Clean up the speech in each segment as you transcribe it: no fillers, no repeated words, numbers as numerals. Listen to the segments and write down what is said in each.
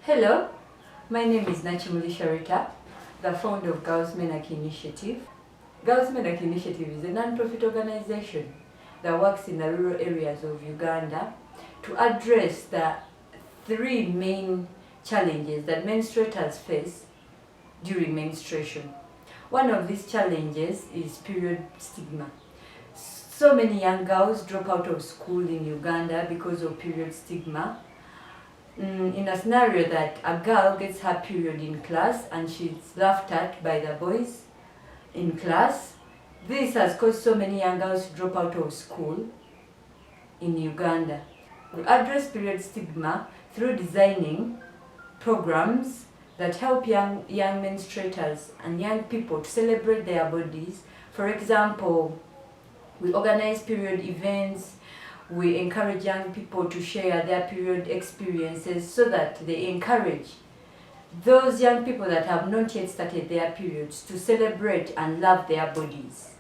Hello, my name is Nachimuli Sharita, the founder of Girls Menarche Initiative. Girls Menarche Initiative is a non-profit organization that works in the rural areas of Uganda to address the three main challenges that menstruators face during menstruation. One of these challenges is period stigma. So many young girls drop out of school in Uganda because of period stigma. In a scenario that a girl gets her period in class and she's laughed at by the boys in class, this has caused so many young girls to drop out of school in Uganda. We address period stigma through designing programs that help young menstruators and young people to celebrate their bodies. For example, we organize period events. We encourage young people to share their period experiences so that they encourage those young people that have not yet started their periods to celebrate and love their bodies.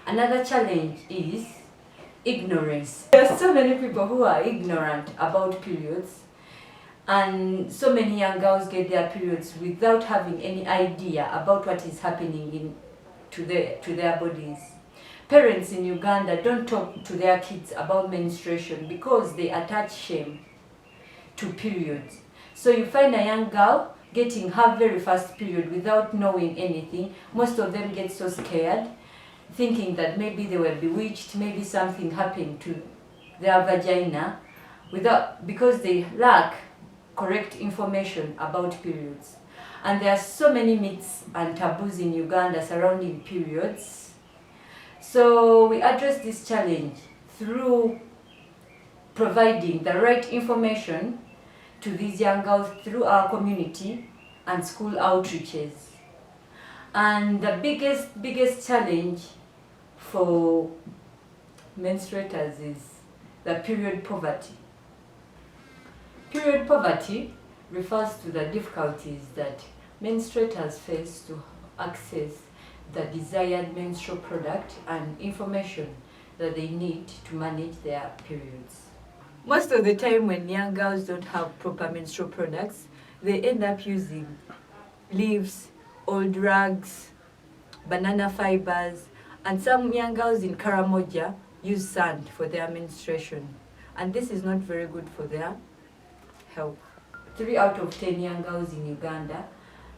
Another challenge is ignorance. There are so many people who are ignorant about periods, and so many young girls get their periods without having any idea about what is happening to their bodies. Parents in Uganda don't talk to their kids about menstruation because they attach shame to periods. So you find a young girl getting her very first period without knowing anything. Most of them get so scared, thinking that maybe they were bewitched, maybe something happened to their vagina, because they lack correct information about periods. And there are so many myths and taboos in Uganda surrounding periods. So we address this challenge through providing the right information to these young girls through our community and school outreaches. And the biggest challenge for menstruators is the period poverty. Period poverty refers to the difficulties that menstruators face to access the desired menstrual product and information that they need to manage their periods. Most of the time when young girls don't have proper menstrual products, they end up using leaves, old rags, banana fibers, and some young girls in Karamoja use sand for their menstruation. And this is not very good for their health. 3 out of 10 young girls in Uganda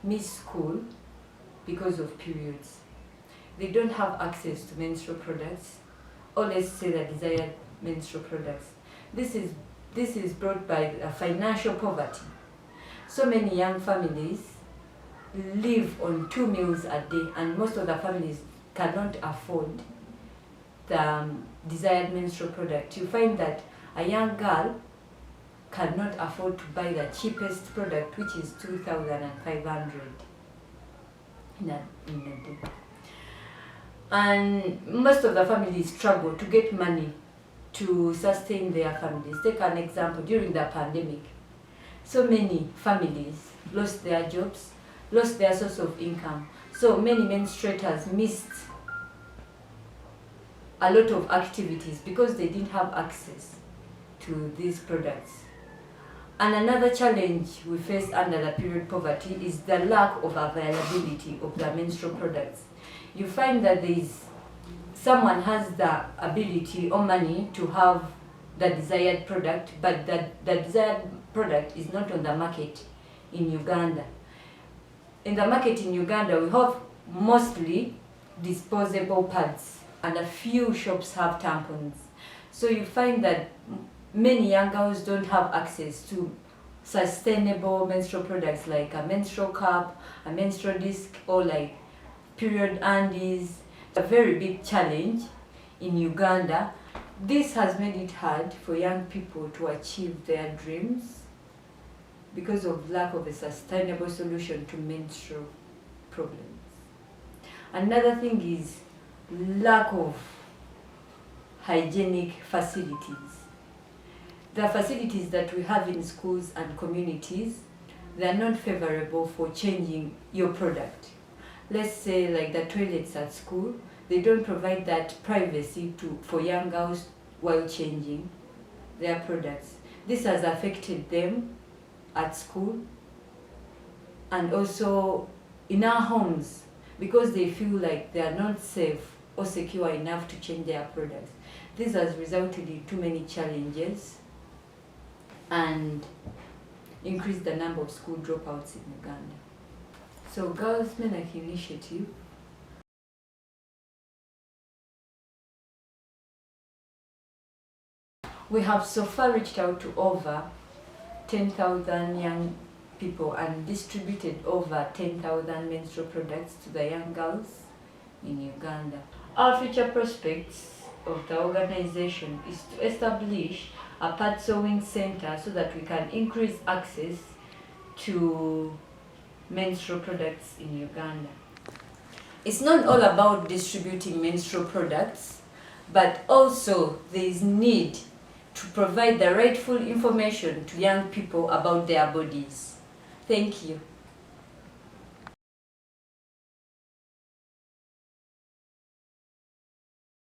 miss school because of periods. They don't have access to menstrual products, or let's say the desired menstrual products. This is brought by financial poverty. So many young families live on 2 meals a day, and most of the families cannot afford the desired menstrual product. You find that a young girl cannot afford to buy the cheapest product, which is 2,500 in a day. And most of the families struggle to get money to sustain their families. Take an example, during the pandemic, so many families lost their jobs, lost their source of income. So many menstruators missed a lot of activities because they didn't have access to these products. And another challenge we face under the period poverty is the lack of availability of the menstrual products. You find that someone has the ability or money to have the desired product, but the desired product is not on the market in Uganda. In the market in Uganda, we have mostly disposable pads, and a few shops have tampons. So you find that many young girls don't have access to sustainable menstrual products like a menstrual cup, a menstrual disc, or like period undies. A very big challenge in Uganda. This has made it hard for young people to achieve their dreams because of lack of a sustainable solution to menstrual problems. Another thing is lack of hygienic facilities. The facilities that we have in schools and communities, they are not favorable for changing your product. Let's say like the toilets at school, they don't provide that privacy for young girls while changing their products. This has affected them at school, and also in our homes, because they feel like they are not safe or secure enough to change their products. This has resulted in too many challenges and increased the number of school dropouts in Uganda. So Girls Menarche Initiative we have so far reached out to over 10,000 young people and distributed over 10,000 menstrual products to the young girls in Uganda. Our future prospects of the organization is to establish a pad sewing center so that we can increase access to menstrual products in Uganda. It's not all about distributing menstrual products, but also there is need to provide the rightful information to young people about their bodies. Thank you.